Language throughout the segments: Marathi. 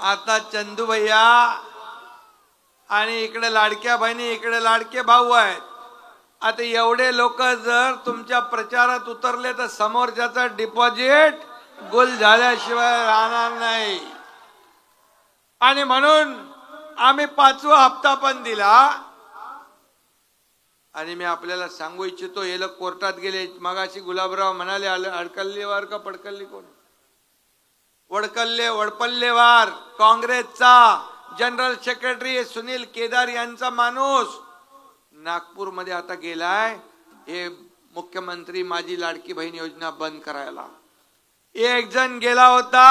आता चंदू भैया आणि इकडे लाडक्या बहिणी इकडे लाडके भाऊ आहेत। आता एवढे लोक जर तुमच्या प्रचारात उतरले तर समोरच्याचा डिपॉझिट गुल झाल्याशिवाय राहणार नाही। आणि म्हणून आम्ही 5वा हप्ता पण दिला। आणि मी आपल्याला सांगू इच्छितो, हे लोक कोर्टात गेले। मगाशी गुलाबराव म्हणाले अडकल्लेवार का पडकल्ली कोण? वडपल्लेवार काँग्रेसचा जनरल सेक्रेटरी सुनील केदार यांचा माणूस नागपूर मध्ये आता गेलाय हे मुख्यमंत्री माझी लाडकी बहीण योजना बंद करायला। एक जण गेला होता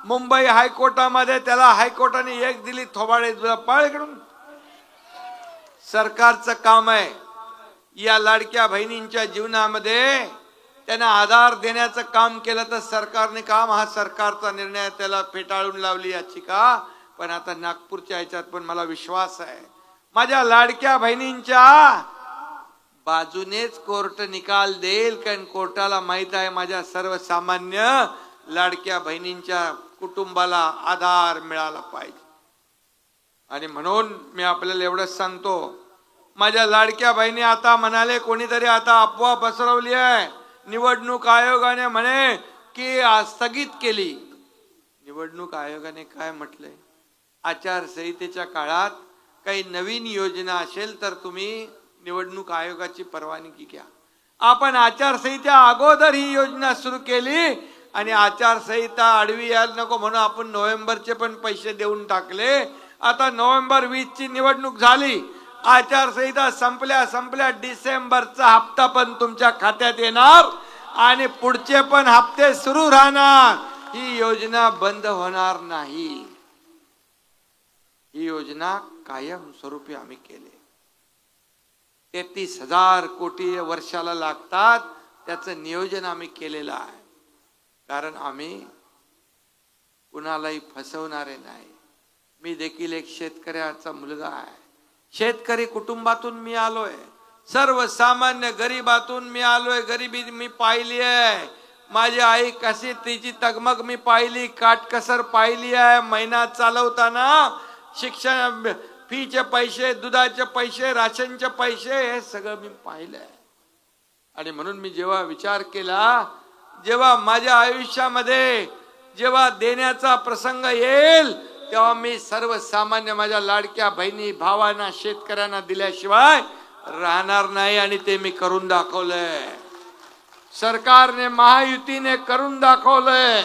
मुंबई हायकोर्टामध्ये, त्याला हायकोर्टाने एक दिली थोबाडे पाळकडून। सरकारचं काम आहे या लाडक्या बहिणींच्या जीवनामध्ये त्यांना आधार देण्याचं काम केलं तर सरकारने काम, हा सरकारचा निर्णय, त्याला फेटाळून लावली याचिका। पण आता नागपूरच्या ह्याच्यात पण मला विश्वास आहे माझ्या लाडक्या बहिणींच्या बाजूनेच कोर्ट निकाल देईल, कारण कोर्टाला माहित आहे माझ्या सर्वसामान्य लाडक्या बहिणींच्या कुटुंबाला आधार मिळाला पाहिजे। आणि म्हणून मी आपल्याला एवढंच सांगतो, माझ्या लाडक्या बहिणी आता म्हणाले, कोणीतरी आता अफवा पसरवली आहे निवडणूक आयोगाने म्हणे की स्थगित केली। निवडणूक आयोगाने काय म्हटलंय? आचारसंहितेच्या काळात काही नवीन योजना असेल तर तुम्ही निवडणूक आयोगाची परवानगी घ्या। आपण आचारसंहिता अगोदर ही योजना सुरू केली आणि आचारसंहिता आडवी यायला नको म्हणून आपण नोव्हेंबरचे पण पैसे देऊन टाकले। आता नोव्हेंबर 20 ची निवडणूक झाली, आचारसंहिता संपल्या डिसेंबरचा हप्ता पण तुमच्या खात्यात येणार आणि पुढचे पण हप्ते सुरू राहणार। ही योजना बंद होणार नाही, ही योजना कायम स्वरूपी आम्ही केली। 33,000 कोटी वर्षाला लागतात, त्याचं नियोजन आम्ही केलेलं आहे। कारण आम्ही कुणालाही फसवणारे नाही। मी देखील एक शेतकऱ्याचा मुलगा आहे, शेतकरी कुटुंबातून मी आलोय, सर्वसामान्य गरीबातून मी आलोय। गरिबी मी पाहिली आहे, माझी आई कशी तिची तगमग मी पाहिली, काटकसर पाहिली आहे। महिना चालवताना शिक्षण फीचे पैसे, दुधाचे पैसे, राशनचे पैसे, हे सगळं मी पाहिलंय। आणि म्हणून मी जेव्हा विचार केला, जेव्हा माझ्या आयुष्यामध्ये जेव्हा देण्याचा प्रसंग येईल तेव्हा मी सर्वसामान्य माझ्या लाडक्या बहिणी भावांना शेतकऱ्यांना दिल्याशिवाय राहणार नाही। आणि ते मी करून दाखवलंय, सरकारने महायुतीने करून दाखवलंय।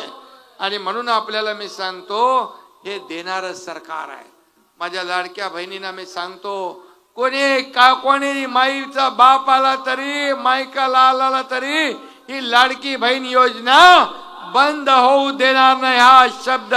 आणि म्हणून आपल्याला मी सांगतो, हे देणारं सरकार आहे। माझ्या लाडक्या बहिणींना मी सांगतो, कोणी माईचा बाप आला तरी, मायका लाल आला तरी ही लाडकी बहीण योजना बंद होऊ देणार नाही, हा शब्द